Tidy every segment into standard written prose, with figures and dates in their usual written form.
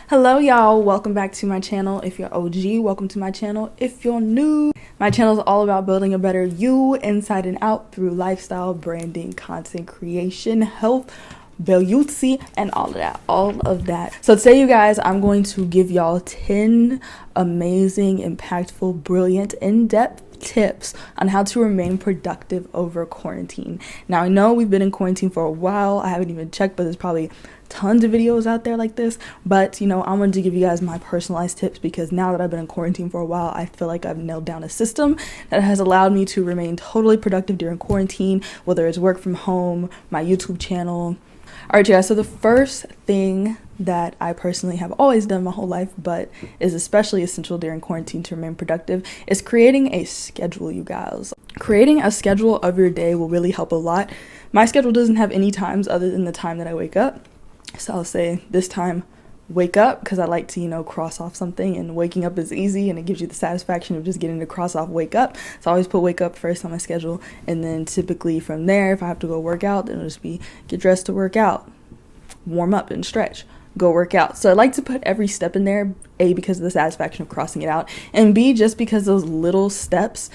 Hello y'all, welcome back to my channel. If you're OG, welcome to my channel. If you're new, my channel is all about building a better you inside and out through lifestyle, branding, content creation, health, beauty, and all of that. So today, you guys, I'm going to give y'all 10 amazing, impactful, brilliant, in-depth tips on how to remain productive over quarantine. Now, I know we've been in quarantine for a while. I haven't even checked, but there's probably tons of videos out there like this, but I wanted to give you guys my personalized tips because now that I've been in quarantine for a while, I feel like I've nailed down a system that has allowed me to remain totally productive during quarantine, whether it's work from home, my YouTube channel. All right, you guys, so the first thing that I personally have always done my whole life, but is especially essential during quarantine to remain productive, is creating a schedule, you guys. Creating a schedule of your day will really help a lot. My schedule doesn't have any times other than the time that I wake up. So I'll say this time, wake up, because I like to, cross off something, and waking up is easy and it gives you the satisfaction of just getting to cross off wake up. So I always put wake up first on my schedule, and then typically from there, if I have to go work out, then it'll just be get dressed to work out, warm up and stretch, go work out. So I like to put every step in there, A, because of the satisfaction of crossing it out, and B, just because those little steps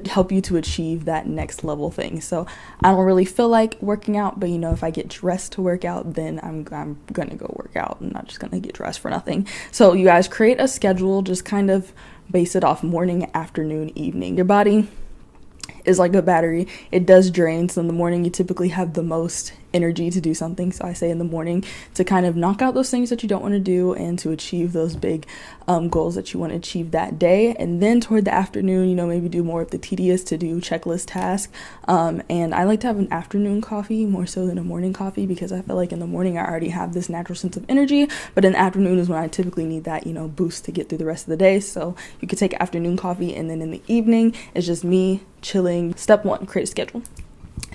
help you to achieve that next level thing. So I don't really feel like working out, but if I get dressed to work out, then I'm gonna go work out. I'm not just gonna get dressed for nothing. So you guys, create a schedule, just kind of base it off morning, afternoon, evening. Your body is like a battery. It does drain, so in the morning you typically have the most energy to do something. So I say in the morning to kind of knock out those things that you don't want to do and to achieve those big goals that you want to achieve that day. And then toward the afternoon, maybe do more of the tedious to do checklist task. And I like to have an afternoon coffee more so than a morning coffee, because I feel like in the morning I already have this natural sense of energy, but in the afternoon is when I typically need that boost to get through the rest of the day. So you could take afternoon coffee, and then in the evening it's just me chilling. Step 1, create a schedule.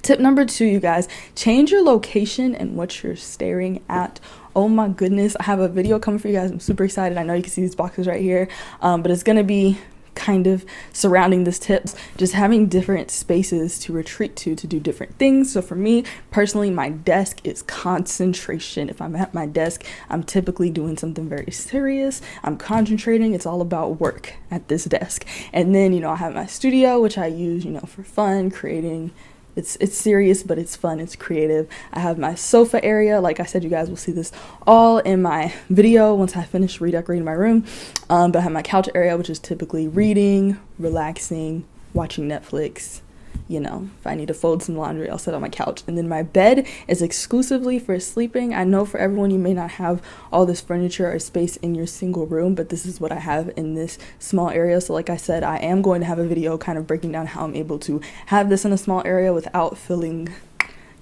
Tip number 2, you guys, change your location and what you're staring at. Oh my goodness, I have a video coming for you guys. I'm super excited. I know you can see these boxes right here, but it's gonna be kind of surrounding this tips, just having different spaces to retreat to do different things. So for me personally, my desk is concentration. If I'm at my desk, I'm typically doing something very serious. I'm concentrating. It's all about work at this desk. And then I have my studio, which I use for fun, creating. It's serious, but it's fun, it's creative. I have my sofa area. Like I said, you guys will see this all in my video once I finish redecorating my room. But I have my couch area, which is typically reading, relaxing, watching Netflix. If I need to fold some laundry, I'll sit on my couch. And then my bed is exclusively for sleeping. I know for everyone, you may not have all this furniture or space in your single room, but this is what I have in this small area. So like I said, I am going to have a video kind of breaking down how I'm able to have this in a small area without feeling,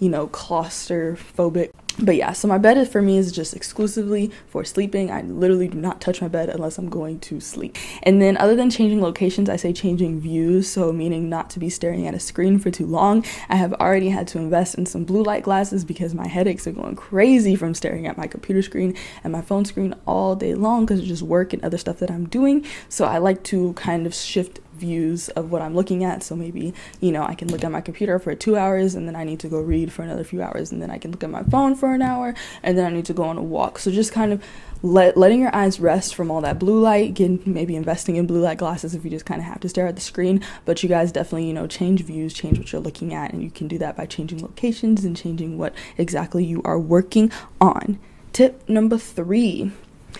claustrophobic. But yeah, so my bed for me is just exclusively for sleeping. I literally do not touch my bed unless I'm going to sleep. And then other than changing locations, I say changing views. So meaning not to be staring at a screen for too long. I have already had to invest in some blue light glasses because my headaches are going crazy from staring at my computer screen and my phone screen all day long because it's just work and other stuff that I'm doing. So I like to kind of shift views of what I'm looking at. So maybe I can look at my computer for 2 hours, and then I need to go read for another few hours, and then I can look at my phone for an hour, and then I need to go on a walk. So just kind of letting your eyes rest from all that blue light, maybe investing in blue light glasses if you just kind of have to stare at the screen. But you guys definitely change views, change what you're looking at, and you can do that by changing locations and changing what exactly you are working on. Tip number 3,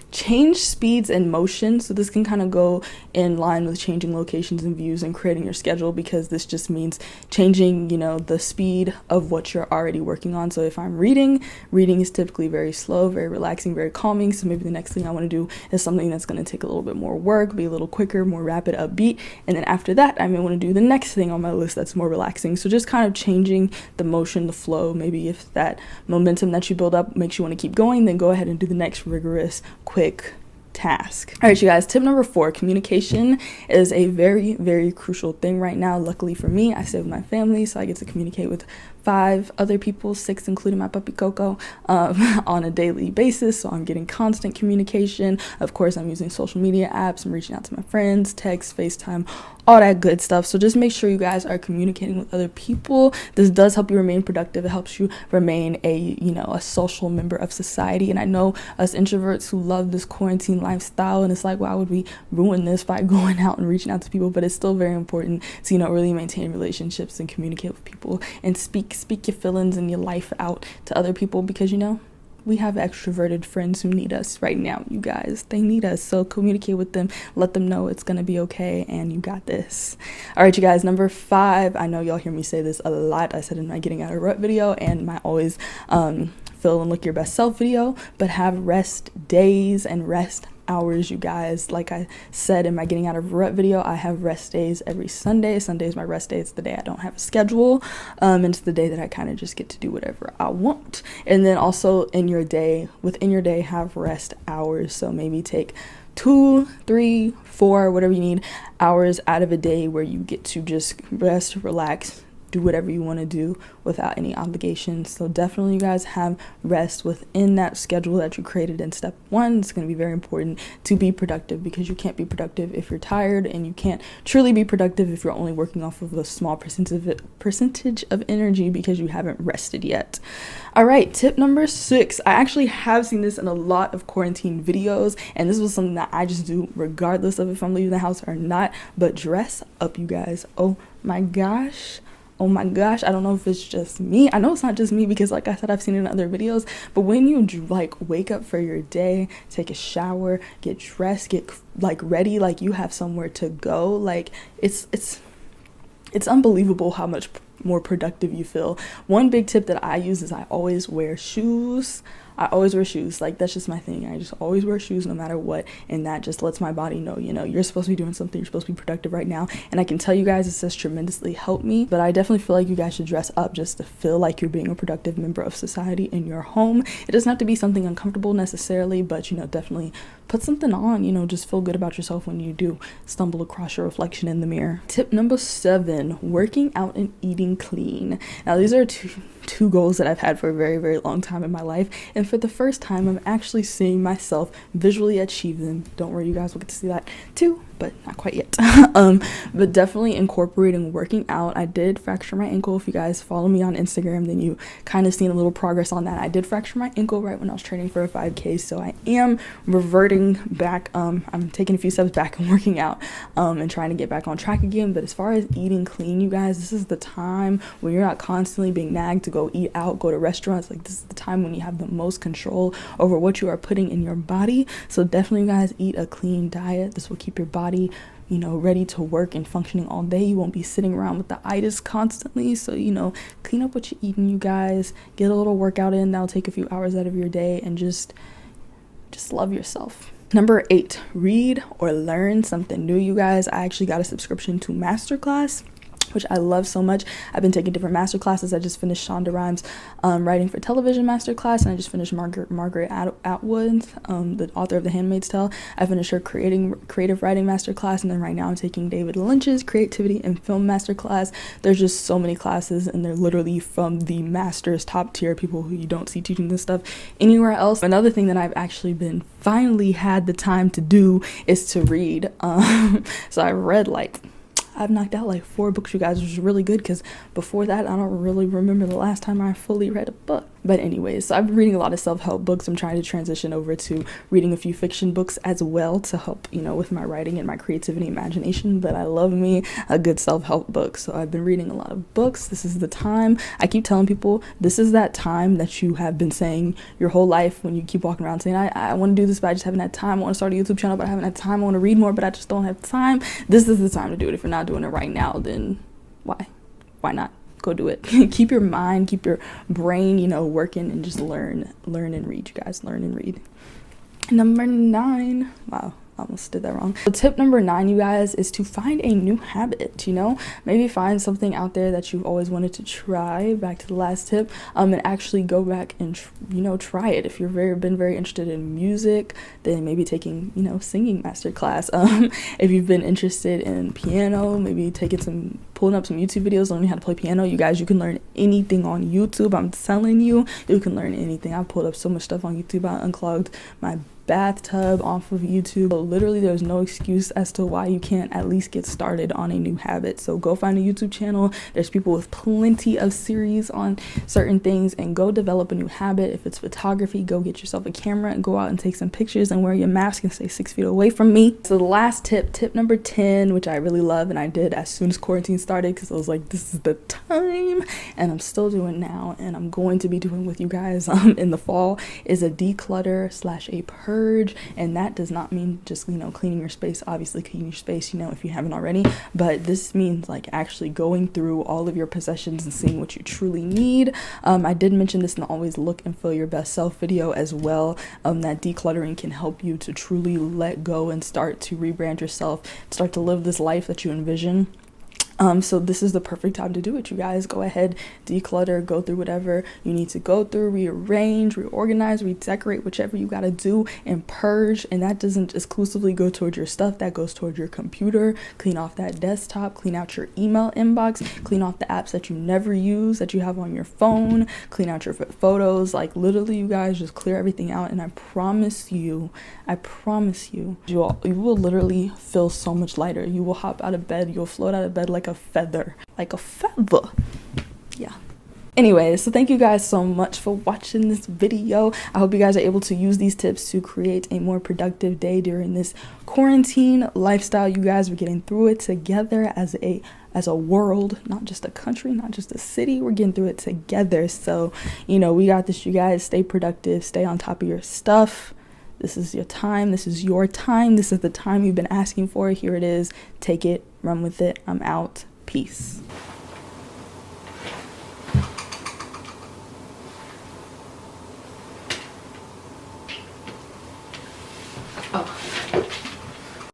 change speeds and motion. So this can kind of go in line with changing locations and views and creating your schedule, because this just means changing, the speed of what you're already working on. So if I'm reading is typically very slow, very relaxing, very calming. So maybe the next thing I want to do is something that's going to take a little bit more work, be a little quicker, more rapid, upbeat. And then after that, I may want to do the next thing on my list that's more relaxing. So just kind of changing the motion, the flow. Maybe if that momentum that you build up makes you want to keep going, then go ahead and do the next rigorous, quick task. All right, you guys, tip number 4, communication is a very, very crucial thing right now. Luckily for me, I stay with my family, so I get to communicate with 5 other people, 6 including my puppy Coco, on a daily basis. So I'm getting constant communication. Of course, I'm using social media apps. I'm reaching out to my friends, text, FaceTime, all that good stuff. So just make sure you guys are communicating with other people. This does help you remain productive. It helps you remain a social member of society. And I know us introverts who love this quarantine lifestyle, and it's like, why would we ruin this by going out and reaching out to people? But it's still very important to really maintain relationships and communicate with people and speak your feelings and your life out to other people, because we have extroverted friends who need us right now, you guys. They need us. So communicate with them. Let them know it's going to be okay and you got this. All right, you guys. Number 5. I know y'all hear me say this a lot. I said in my Getting Out of Rut video and my always feel and look your best self video, but have rest days and rest hours, you guys. Like I said in my Getting Out of Rut video, I have rest days every Sunday. Sunday is my rest day. It's the day I don't have a schedule. And it's the day that I kind of just get to do whatever I want. And then also within your day, have rest hours. So maybe take 2, 3, 4, whatever you need hours out of a day where you get to just rest, relax, do whatever you want to do without any obligations. So definitely, you guys, have rest within that schedule that you created in step 1. It's going to be very important to be productive, because you can't be productive if you're tired, and you can't truly be productive if you're only working off of a small percentage of energy because you haven't rested yet. All right, tip number 6. I actually have seen this in a lot of quarantine videos, and this was something that I just do regardless of if I'm leaving the house or not, but dress up, you guys. Oh my gosh, I don't know if it's just me. I know it's not just me, because like I said, I've seen it in other videos. But when you wake up for your day, take a shower, get dressed, get ready, like you have somewhere to go, like it's unbelievable how much more productive you feel. One big tip that I use is I always wear shoes. Like, that's just my thing. I just always wear shoes no matter what, and that just lets my body know, you're supposed to be doing something, you're supposed to be productive right now. And I can tell you guys, this has tremendously helped me. But I definitely feel like you guys should dress up just to feel like you're being a productive member of society in your home. It doesn't have to be something uncomfortable necessarily, but definitely put something on, just feel good about yourself when you do stumble across your reflection in the mirror. Tip number 7, working out and eating clean. Now, these are two goals that I've had for a very, very long time in my life, and for the first time, I'm actually seeing myself visually achieve them. Don't worry, you guys will get to see that too, but not quite yet. But definitely incorporating working out. I did fracture my ankle. If you guys follow me on Instagram, then you kind of seen a little progress on that. I did fracture my ankle right when I was training for a 5K, so I am reverting back. I'm taking a few steps back and working out and trying to get back on track again. But as far as eating clean, you guys, this is the time when you're not constantly being nagged to go eat out, go to restaurants. Like, this is the time when you have the most control over what you are putting in your body. So definitely, you guys, eat a clean diet. This will keep your body ready to work and functioning all day. You won't be sitting around with the itis constantly. So clean up what you're eating, you guys. Get a little workout in. That'll take a few hours out of your day, and just love yourself. Number 8, read or learn something new, you guys. I actually got a subscription to Masterclass, which I love so much. I've been taking different master classes. I just finished Shonda Rhimes' writing for television master class, and I just finished Margaret Atwood, the author of The Handmaid's Tale. I finished her creative writing master class, and then right now I'm taking David Lynch's creativity and film master class. There's just so many classes, and they're literally from the masters, top tier people who you don't see teaching this stuff anywhere else. Another thing that I've actually been finally had the time to do is to read. So I read I've knocked out 4 books, you guys, which is really good, because before that, I don't really remember the last time I fully read a book. But anyways, so I've been reading a lot of self-help books. I'm trying to transition over to reading a few fiction books as well to help, with my writing and my creativity and imagination. But I love me a good self-help book. So I've been reading a lot of books. This is the time. I keep telling people, this is that time that you have been saying your whole life when you keep walking around saying, I want to do this, but I just haven't had time. I want to start a YouTube channel, but I haven't had time. I want to read more, but I just don't have time. This is the time to do it. If you're not doing it right now, then why not? Go do it. Keep your mind, keep your brain, working, and just learn and read, you guys. Learn and read. Number 9. Wow. I almost did that wrong. So tip number 9, you guys, is to find a new habit. Maybe find something out there that you've always wanted to try, back to the last tip, and actually go back and try it. If you've been very interested in music, then maybe taking singing master class. If you've been interested in piano, maybe pulling up some YouTube videos learning how to play piano. You guys, you can learn anything on YouTube. I'm telling you, you can learn anything. I pulled up so much stuff on YouTube. I unclogged my bathtub off of YouTube. So literally there's no excuse as to why you can't at least get started on a new habit. So go find a YouTube channel. There's people with plenty of series on certain things, and go develop a new habit. If it's photography, go get yourself a camera and go out and take some pictures and wear your mask and stay 6 feet away from me. So the last tip number 10, which I really love and I did as soon as quarantine started, because I was like, this is the time, and I'm still doing now, and I'm going to be doing with you guys in the fall, is a declutter / a purge. And that does not mean just cleaning your space. Obviously clean your space if you haven't already, but this means like actually going through all of your possessions and seeing what you truly need. I did mention this in the always look and feel your best self video as well, that decluttering can help you to truly let go and start to rebrand yourself, start to live this life that you envision. So this is the perfect time to do it, you guys. Go ahead, declutter, go through whatever you need to go through, rearrange, reorganize, redecorate, whichever you got to do, and purge. And that doesn't exclusively go towards your stuff, that goes towards your computer. Clean off that desktop, clean out your email inbox, clean off the apps that you never use that you have on your phone, clean out your photos. Like literally, you guys, just clear everything out, and I promise you, you will literally feel so much lighter. You will hop out of bed, you'll float out of bed like a feather. Yeah. Anyway, so thank you guys so much for watching this video. I hope you guys are able to use these tips to create a more productive day during this quarantine lifestyle. You guys, we're getting through it together as a world, not just a country, not just a city. We're getting through it together. So, we got this, you guys. Stay productive, stay on top of your stuff. This is your time. This is your time. This is the time you've been asking for. Here it is. Take it, run with it. I'm out. Peace.